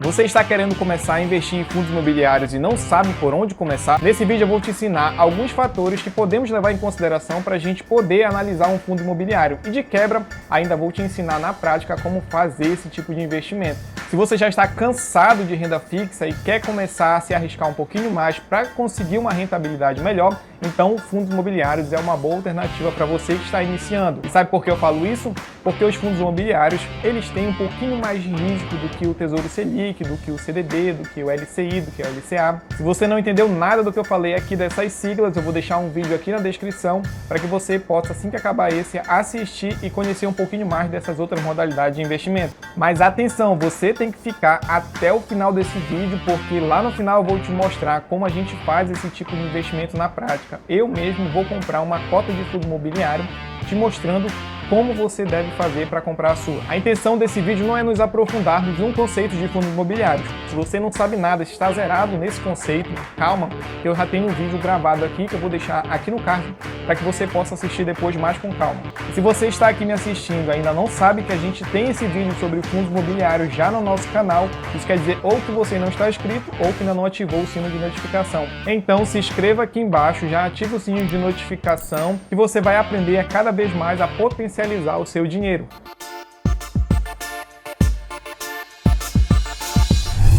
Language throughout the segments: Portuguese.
Você está querendo começar a investir em fundos imobiliários e não sabe por onde começar? Nesse vídeo eu vou te ensinar alguns fatores que podemos levar em consideração para a gente poder analisar um fundo imobiliário. E de quebra, ainda vou te ensinar na prática como fazer esse tipo de investimento. Se você já está cansado de renda fixa e quer começar a se arriscar um pouquinho mais para conseguir uma rentabilidade melhor, então fundos imobiliários é uma boa alternativa para você que está iniciando. E sabe por que eu falo isso? Porque os fundos imobiliários, eles têm um pouquinho mais de risco do que o Tesouro Selic, do que o CDB, do que o LCI, do que o LCA. Se você não entendeu nada do que eu falei aqui dessas siglas, eu vou deixar um vídeo aqui na descrição para que você possa, assim que acabar esse, assistir e conhecer um pouquinho mais dessas outras modalidades de investimento. Mas atenção, você tem que ficar até o final desse vídeo, porque lá no final eu vou te mostrar como a gente faz esse tipo de investimento na prática. Eu mesmo vou comprar uma cota de fundo imobiliário te mostrando como você deve fazer para comprar a sua. A intenção desse vídeo não é nos aprofundarmos num conceito de fundos imobiliários. Se você não sabe nada, está zerado nesse conceito, calma, eu já tenho um vídeo gravado aqui que eu vou deixar aqui no card para que você possa assistir depois mais com calma. E se você está aqui me assistindo e ainda não sabe que a gente tem esse vídeo sobre fundos imobiliários já no nosso canal, isso quer dizer ou que você não está inscrito ou que ainda não ativou o sino de notificação. Então se inscreva aqui embaixo, já ativa o sininho de notificação e você vai aprender a cada vez mais a potencializar o seu dinheiro.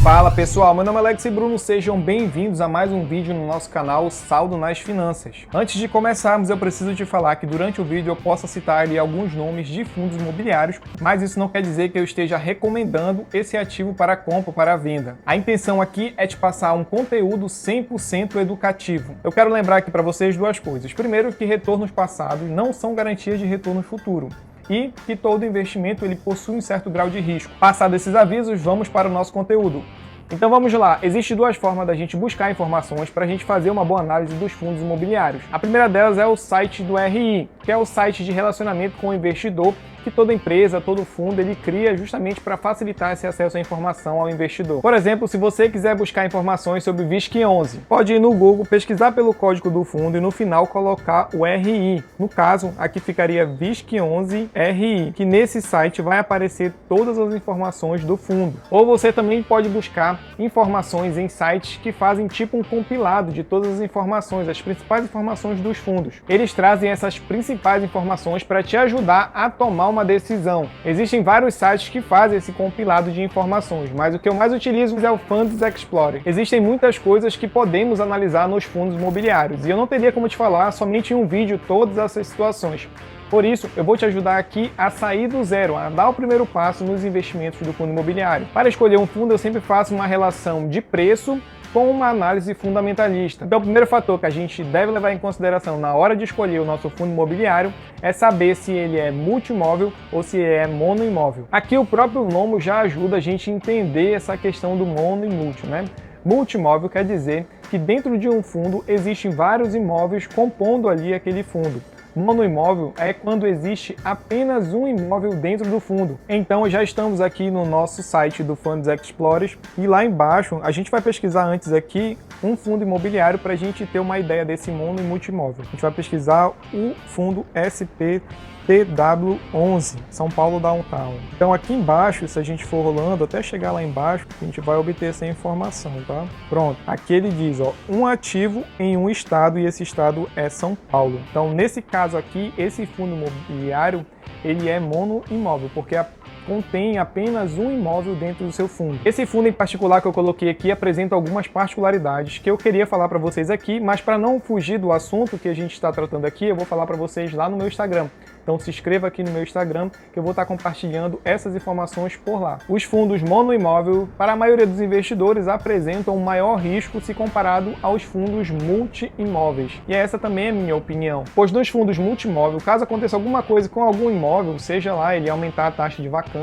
Fala pessoal, meu nome é Alex e Bruno, sejam bem-vindos a mais um vídeo no nosso canal Saldo nas Finanças. Antes de começarmos, eu preciso te falar que durante o vídeo eu possa citar ali alguns nomes de fundos imobiliários, mas isso não quer dizer que eu esteja recomendando esse ativo para compra ou para venda. A intenção aqui é te passar um conteúdo 100% educativo. Eu quero lembrar aqui para vocês duas coisas. Primeiro, que retornos passados não são garantias de retorno futuro. E que todo investimento ele possui um certo grau de risco. Passados esses avisos, vamos para o nosso conteúdo. Então vamos lá, existem duas formas da gente buscar informações para a gente fazer uma boa análise dos fundos imobiliários. A primeira delas é o site do RI, que é o site de relacionamento com o investidor, que toda empresa, todo fundo, ele cria justamente para facilitar esse acesso à informação ao investidor. Por exemplo, se você quiser buscar informações sobre o VISC11, pode ir no Google, pesquisar pelo código do fundo e no final colocar o RI. No caso, aqui ficaria VISC11 RI, que nesse site vai aparecer todas as informações do fundo. Ou você também pode buscar informações em sites que fazem tipo um compilado de todas as informações, as principais informações dos fundos. Eles trazem essas principais informações para te ajudar a tomar uma decisão. Existem vários sites que fazem esse compilado de informações, mas o que eu mais utilizo é o Funds Explorer. Existem muitas coisas que podemos analisar nos fundos imobiliários e eu não teria como te falar somente em um vídeo todas essas situações. Por isso, eu vou te ajudar aqui a sair do zero, a dar o primeiro passo nos investimentos do fundo imobiliário. Para escolher um fundo, eu sempre faço uma relação de preço com uma análise fundamentalista. Então, o primeiro fator que a gente deve levar em consideração na hora de escolher o nosso fundo imobiliário é saber se ele é multimóvel ou se é monoimóvel. Aqui o próprio nome já ajuda a gente a entender essa questão do mono e multi, né? Multimóvel quer dizer que dentro de um fundo existem vários imóveis compondo ali aquele fundo. Monoimóvel é quando existe apenas um imóvel dentro do fundo. Então já estamos aqui no nosso site do Funds Explorer e lá embaixo a gente vai pesquisar antes aqui um fundo imobiliário para a gente ter uma ideia desse mono e multimóvel. A gente vai pesquisar o fundo SPTW11, São Paulo Downtown. Então aqui embaixo, se a gente for rolando até chegar lá embaixo, a gente vai obter essa informação, tá? Pronto, aqui ele diz, ó, um ativo em um estado e esse estado é São Paulo. Então nesse caso aqui, esse fundo imobiliário, ele é monoimóvel, porque contém apenas um imóvel dentro do seu fundo. Esse fundo em particular que eu coloquei aqui apresenta algumas particularidades que eu queria falar para vocês aqui, mas para não fugir do assunto que a gente está tratando aqui, eu vou falar para vocês lá no meu Instagram. Então se inscreva aqui no meu Instagram que eu vou estar compartilhando essas informações por lá. Os fundos monoimóvel, para a maioria dos investidores, apresentam um maior risco se comparado aos fundos multi-imóveis. E essa também é a minha opinião. Pois nos fundos multimóvel, caso aconteça alguma coisa com algum imóvel, seja lá ele aumentar a taxa de vacância,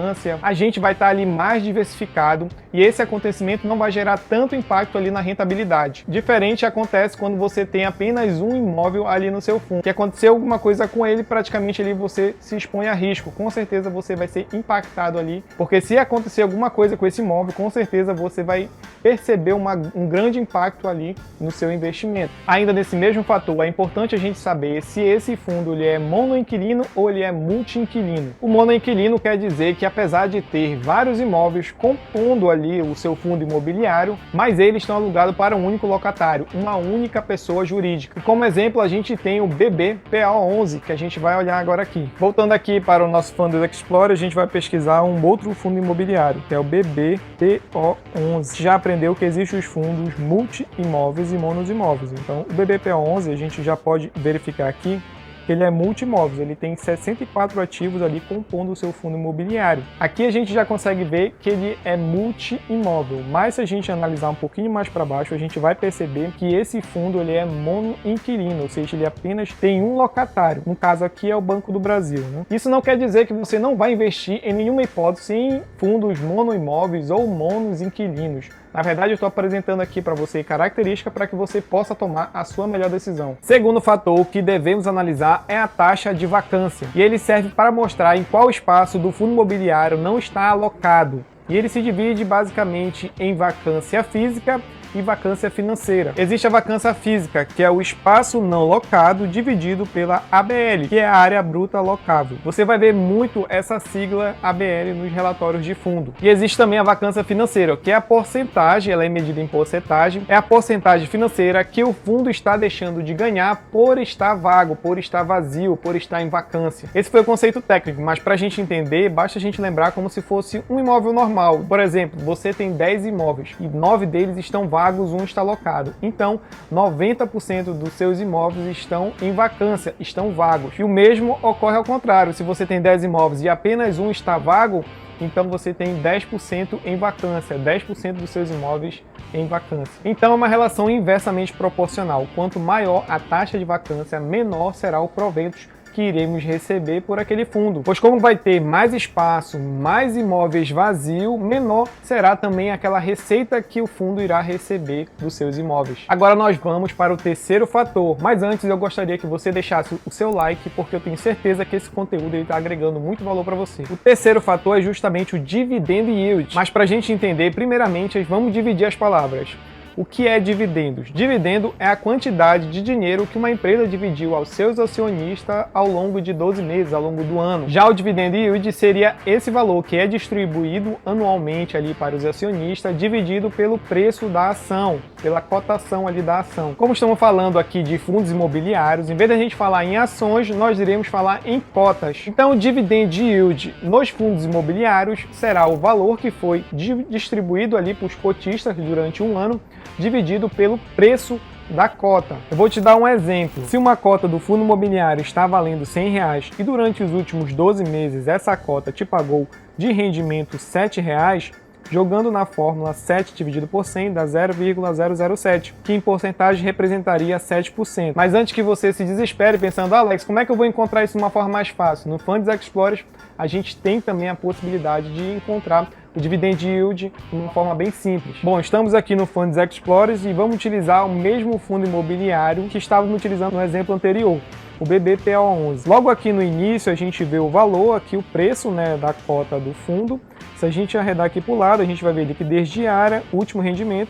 a gente vai estar ali mais diversificado e esse acontecimento não vai gerar tanto impacto ali na rentabilidade. Diferente acontece quando você tem apenas um imóvel ali no seu fundo, que aconteceu alguma coisa com ele, praticamente ele ali você se expõe a risco. Com certeza você vai ser impactado ali, porque se acontecer alguma coisa com esse imóvel, com certeza você vai perceber um grande impacto ali no seu investimento. Ainda nesse mesmo fator, é importante a gente saber se esse fundo ele é monoinquilino ou ele é multi-inquilino. O monoinquilino quer dizer que apesar de ter vários imóveis compondo ali o seu fundo imobiliário, mas eles estão alugados para um único locatário, uma única pessoa jurídica. E como exemplo, a gente tem o BBPO11, que a gente vai olhar agora aqui. Voltando aqui para o nosso Funds Explorer, a gente vai pesquisar um outro fundo imobiliário, que é o BBPO11. Já aprendeu que existem os fundos multi-imóveis e monoimóveis. Então, o BBPO11 a gente já pode verificar aqui que ele é multi-imóveis, ele tem 64 ativos ali compondo o seu fundo imobiliário. Aqui a gente já consegue ver que ele é multi-imóvel, mas se a gente analisar um pouquinho mais para baixo, a gente vai perceber que esse fundo ele é mono-inquilino, ou seja, ele apenas tem um locatário. No caso aqui é o Banco do Brasil, né? Isso não quer dizer que você não vai investir em nenhuma hipótese em fundos monoimóveis ou monos-inquilinos. Na verdade, eu estou apresentando aqui para você características para que você possa tomar a sua melhor decisão. Segundo fator que devemos analisar é a taxa de vacância. E ele serve para mostrar em qual espaço do fundo imobiliário não está alocado. E ele se divide basicamente em vacância física e vacância financeira. Existe a vacância física, que é o espaço não locado dividido pela ABL, que é a área bruta locável. Você vai ver muito essa sigla ABL nos relatórios de fundo. E existe também a vacância financeira, que é a porcentagem, ela é medida em porcentagem, é a porcentagem financeira que o fundo está deixando de ganhar por estar vago, por estar vazio, por estar em vacância. Esse foi o conceito técnico, mas para a gente entender, basta a gente lembrar como se fosse um imóvel normal. Por exemplo, você tem 10 imóveis e 9 deles estão vagos, um está locado. Então, 90% dos seus imóveis estão em vacância, estão vagos. E o mesmo ocorre ao contrário. Se você tem 10 imóveis e apenas um está vago, então você tem 10% em vacância, 10% dos seus imóveis em vacância. Então é uma relação inversamente proporcional. Quanto maior a taxa de vacância, menor será o proveito que iremos receber por aquele fundo. Pois como vai ter mais espaço, mais imóveis vazios, menor será também aquela receita que o fundo irá receber dos seus imóveis. Agora nós vamos para o terceiro fator, mas antes eu gostaria que você deixasse o seu like, porque eu tenho certeza que esse conteúdo está agregando muito valor para você. O terceiro fator é justamente o dividend yield, mas para a gente entender, primeiramente, vamos dividir as palavras. O que é dividendos? Dividendo é a quantidade de dinheiro que uma empresa dividiu aos seus acionistas ao longo de 12 meses, ao longo do ano. Já o dividend yield seria esse valor que é distribuído anualmente ali para os acionistas, dividido pelo preço da ação, pela cotação ali da ação. Como estamos falando aqui de fundos imobiliários, em vez de a gente falar em ações, nós iremos falar em cotas. Então, o dividend yield nos fundos imobiliários será o valor que foi distribuído ali para os cotistas durante um ano, dividido pelo preço da cota. Eu vou te dar um exemplo. Se uma cota do fundo imobiliário está valendo R$100 e durante os últimos 12 meses essa cota te pagou de rendimento R$7, jogando na fórmula 7 dividido por 100 dá 0,007, que em porcentagem representaria 7%. Mas antes que você se desespere pensando, Alex, como é que eu vou encontrar isso de uma forma mais fácil? No Funds Explorer, a gente tem também a possibilidade de encontrar o dividend yield de uma forma bem simples. Bom, estamos aqui no Funds Explorer e vamos utilizar o mesmo fundo imobiliário que estávamos utilizando no exemplo anterior, o BBPO11. Logo aqui no início a gente vê o valor, aqui o preço, né, da cota do fundo. Se a gente arredar aqui para o lado, a gente vai ver liquidez diária, último rendimento,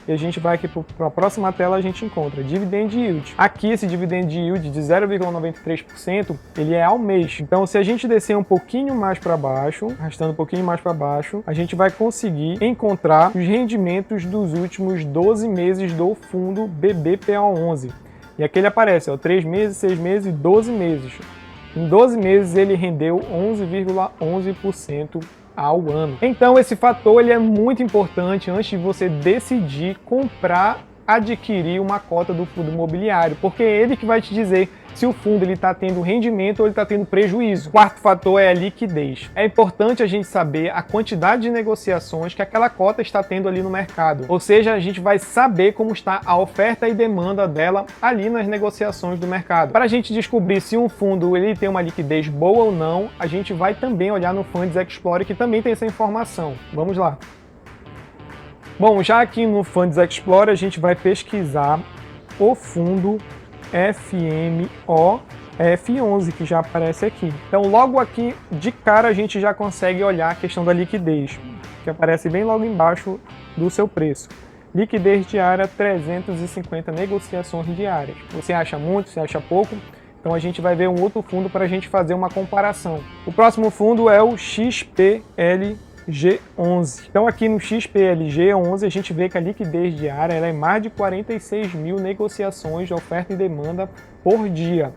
e a gente vai aqui para a próxima tela, a gente encontra dividend yield. Aqui esse dividend yield de 0,93%, ele é ao mês. Então se a gente descer um pouquinho mais para baixo, arrastando um pouquinho mais para baixo, a gente vai conseguir encontrar os rendimentos dos últimos 12 meses do fundo BBPO11. E aqui ele aparece, ó, 3 meses, 6 meses e 12 meses. Em 12 meses ele rendeu 11,11% ao ano. Então esse fator ele é muito importante antes de você decidir comprar, adquirir uma cota do fundo imobiliário, porque é ele que vai te dizer se o fundo está tendo rendimento ou ele está tendo prejuízo. O quarto fator é a liquidez. É importante a gente saber a quantidade de negociações que aquela cota está tendo ali no mercado. Ou seja, a gente vai saber como está a oferta e demanda dela ali nas negociações do mercado. Para a gente descobrir se um fundo ele tem uma liquidez boa ou não, a gente vai também olhar no Funds Explorer, que também tem essa informação. Vamos lá. Bom, já aqui no Funds Explorer a gente vai pesquisar o fundo FMO F11, que já aparece aqui. Então, logo aqui, de cara, a gente já consegue olhar a questão da liquidez, que aparece bem logo embaixo do seu preço. Liquidez diária, 350 negociações diárias. Você acha muito, você acha pouco? Então a gente vai ver um outro fundo para a gente fazer uma comparação. O próximo fundo é o XPLG11. Então aqui no XPLG11 a gente vê que a liquidez diária ela é mais de 46 mil negociações de oferta e demanda por dia.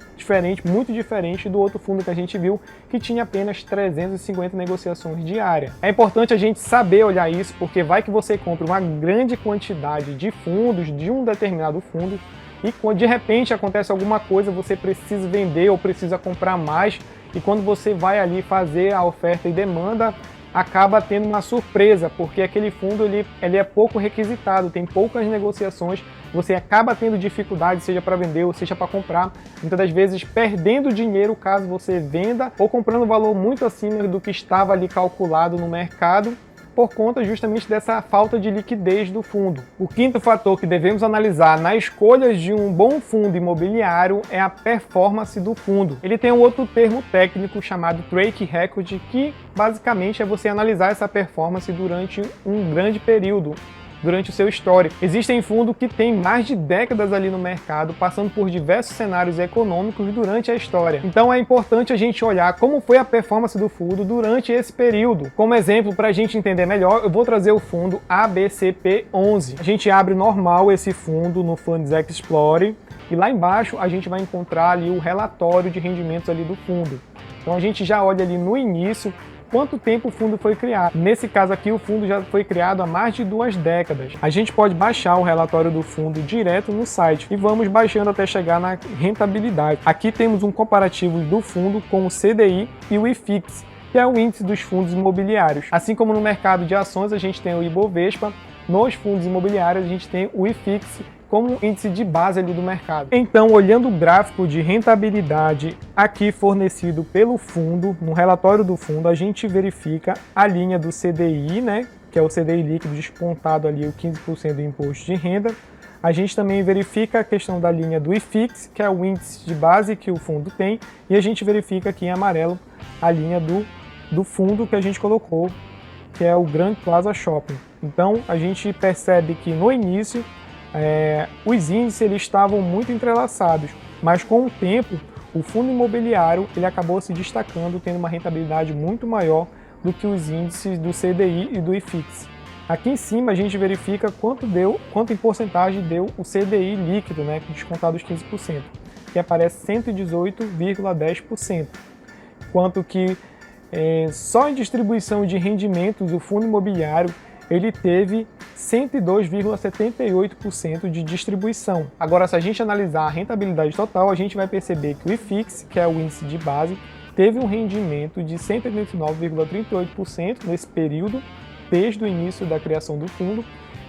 Muito diferente do outro fundo que a gente viu, que tinha apenas 350 negociações diárias. É importante a gente saber olhar isso, porque vai que você compra uma grande quantidade de fundos, de um determinado fundo, e quando de repente acontece alguma coisa, você precisa vender ou precisa comprar mais, e quando você vai ali fazer a oferta e demanda, acaba tendo uma surpresa, porque aquele fundo ele é pouco requisitado, tem poucas negociações, você acaba tendo dificuldade, seja para vender ou seja para comprar, muitas das vezes perdendo dinheiro caso você venda, ou comprando um valor muito acima do que estava ali calculado no mercado, por conta justamente dessa falta de liquidez do fundo. O quinto fator que devemos analisar na escolha de um bom fundo imobiliário é a performance do fundo. Ele tem um outro termo técnico chamado track record, que basicamente é você analisar essa performance durante um grande período, durante o seu histórico. Existem fundos que têm mais de décadas ali no mercado, passando por diversos cenários econômicos durante a história. Então é importante a gente olhar como foi a performance do fundo durante esse período. Como exemplo, para a gente entender melhor, eu vou trazer o fundo ABCP11. A gente abre normal esse fundo no Funds Explorer e lá embaixo a gente vai encontrar ali o relatório de rendimentos ali do fundo. Então a gente já olha ali no início quanto tempo o fundo foi criado. Nesse caso aqui, o fundo já foi criado há mais de 2 décadas. A gente pode baixar o relatório do fundo direto no site e vamos baixando até chegar na rentabilidade. Aqui temos um comparativo do fundo com o CDI e o IFIX, que é o índice dos fundos imobiliários. Assim como no mercado de ações a gente tem o Ibovespa, nos fundos imobiliários a gente tem o IFIX como índice de base ali do mercado. Então, olhando o gráfico de rentabilidade aqui fornecido pelo fundo, no relatório do fundo, a gente verifica a linha do CDI, né, que é o CDI líquido descontado ali o 15% do imposto de renda. A gente também verifica a questão da linha do IFIX, que é o índice de base que o fundo tem, e a gente verifica aqui em amarelo a linha do fundo que a gente colocou, que é o Grand Plaza Shopping. Então, a gente percebe que no início os índices eles estavam muito entrelaçados, mas com o tempo o fundo imobiliário ele acabou se destacando, tendo uma rentabilidade muito maior do que os índices do CDI e do IFIX. Aqui em cima a gente verifica quanto em porcentagem deu o CDI líquido, né, descontado os 15%, que aparece 118,10%, enquanto que só em distribuição de rendimentos o fundo imobiliário ele teve 102,78% de distribuição. Agora, se a gente analisar a rentabilidade total, a gente vai perceber que o IFIX, que é o índice de base, teve um rendimento de 189,38% nesse período, desde o início da criação do fundo,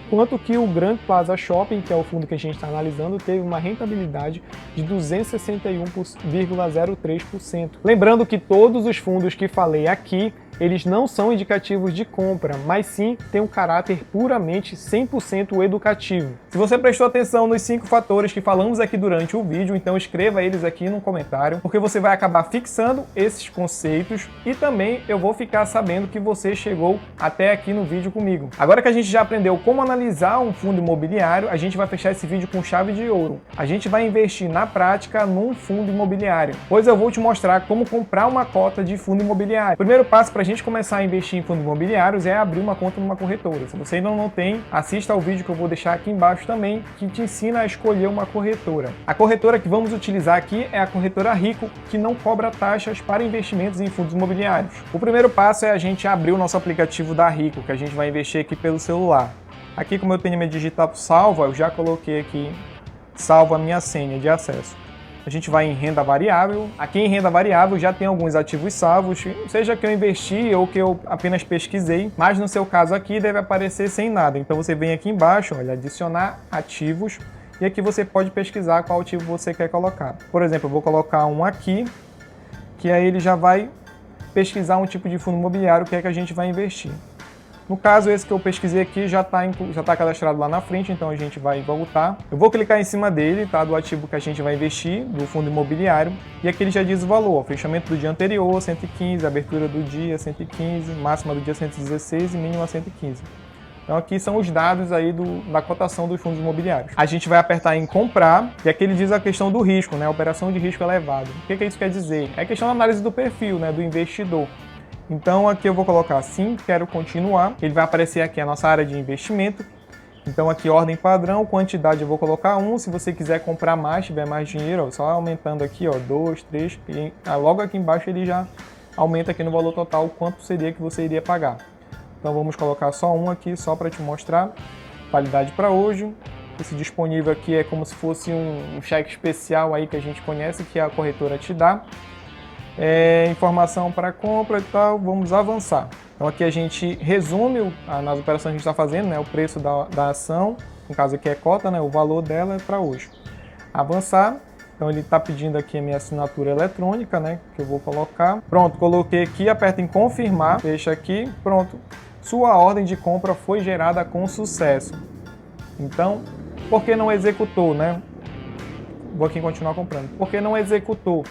enquanto que o Grand Plaza Shopping, que é o fundo que a gente está analisando, teve uma rentabilidade de 261,03%. Lembrando que todos os fundos que falei aqui, eles não são indicativos de compra, mas sim têm um caráter puramente 100% educativo. Se você prestou atenção nos 5 fatores que falamos aqui durante o vídeo, então escreva eles aqui no comentário, porque você vai acabar fixando esses conceitos e também eu vou ficar sabendo que você chegou até aqui no vídeo comigo. Agora que a gente já aprendeu como analisar um fundo imobiliário, a gente vai fechar esse vídeo com chave de ouro. A gente vai investir na prática num fundo imobiliário, pois eu vou te mostrar como comprar uma cota de fundo imobiliário. O primeiro passo para a gente começar a investir em fundos imobiliários é abrir uma conta numa corretora. Se você ainda não tem, assista ao vídeo que eu vou deixar aqui embaixo também, que te ensina a escolher uma corretora. A corretora que vamos utilizar aqui é a corretora Rico, que não cobra taxas para investimentos em fundos imobiliários. O primeiro passo é a gente abrir o nosso aplicativo da Rico, que a gente vai investir aqui pelo celular. Aqui, como eu tenho minha digital salva, eu já coloquei aqui salvo a minha senha de acesso. A gente vai em renda variável. Aqui em renda variável já tem alguns ativos salvos, seja que eu investi ou que eu apenas pesquisei, mas no seu caso aqui deve aparecer sem nada. Então você vem aqui embaixo, olha, adicionar ativos, e aqui você pode pesquisar qual ativo você quer colocar. Por exemplo, eu vou colocar um aqui, que aí ele já vai pesquisar um tipo de fundo imobiliário que é que a gente vai investir. No caso, esse que eu pesquisei aqui já está cadastrado lá na frente, então a gente vai voltar. Eu vou clicar em cima dele, tá? Do ativo que a gente vai investir, do fundo imobiliário, e aqui ele já diz o valor, ó, fechamento do dia anterior, 115, abertura do dia, 115, máxima do dia 116 e mínima 115. Então aqui são os dados aí da cotação dos fundos imobiliários. A gente vai apertar em comprar, e aqui ele diz a questão do risco, né? Operação de risco elevado. O que isso quer dizer? É questão da análise do perfil, né? Do investidor. Então aqui eu vou colocar sim, quero continuar. Ele vai aparecer aqui a nossa área de investimento. Então aqui ordem padrão, quantidade eu vou colocar 1. Se você quiser comprar mais, tiver mais dinheiro, ó, só aumentando aqui, ó, 2, 3. E logo aqui embaixo ele já aumenta aqui no valor total quanto seria que você iria pagar. Então vamos colocar só um aqui, só para te mostrar. Validade para hoje. Esse disponível aqui é como se fosse um cheque especial aí que a gente conhece, que a corretora te dá. Informação para compra e tal, vamos avançar. Então aqui a gente resume nas operações que a gente está fazendo, né, o preço da ação, no caso aqui é cota, né, o valor dela é para hoje. Avançar. Então ele está pedindo aqui a minha assinatura eletrônica, né, que eu vou colocar. Pronto, coloquei aqui, aperta em confirmar, fecha aqui, pronto. Sua ordem de compra foi gerada com sucesso. Então, por que não executou, né? Vou aqui continuar comprando. Por que não executou?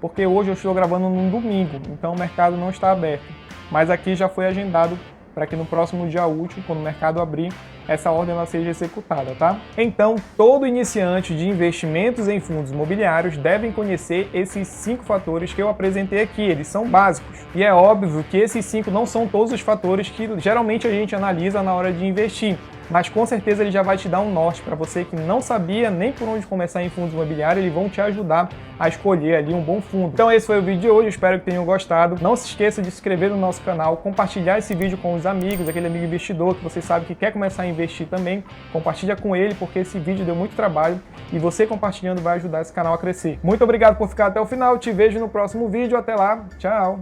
Porque hoje eu estou gravando num domingo, então o mercado não está aberto. Mas aqui já foi agendado para que no próximo dia útil, quando o mercado abrir, essa ordem ela seja executada, tá? Então, todo iniciante de investimentos em fundos imobiliários devem conhecer esses 5 fatores que eu apresentei aqui, eles são básicos. E é óbvio que esses 5 não são todos os fatores que geralmente a gente analisa na hora de investir, mas com certeza ele já vai te dar um norte para você que não sabia nem por onde começar em fundos imobiliários, eles vão te ajudar a escolher ali um bom fundo. Então esse foi o vídeo de hoje, espero que tenham gostado. Não se esqueça de se inscrever no nosso canal, compartilhar esse vídeo com os amigos, aquele amigo investidor que você sabe que quer começar a investir também, compartilha com ele porque esse vídeo deu muito trabalho e você compartilhando vai ajudar esse canal a crescer. Muito obrigado por ficar até o final, te vejo no próximo vídeo, até lá, tchau!